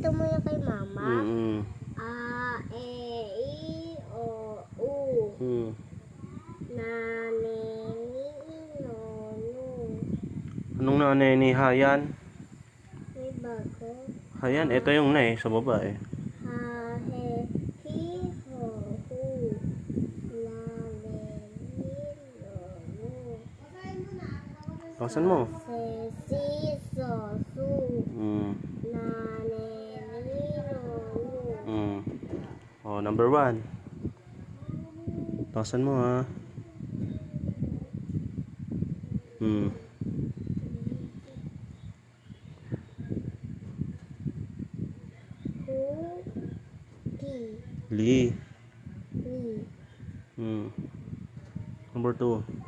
Ipakita mo yan kay mama. A, E, I, O, U. Na, ni, no, nu. Anong naniniha yan? May bago. Ayan, ito yung na sa baba eh. Ha, he, hi, ho, hu. La, le, li, lo, lu. Bakasan mo. Se, si, so, su. Na, ne, ni, no, nu. Oh, number 1. Bakasan mo ha. Hu, ti, Li. li. Number 2.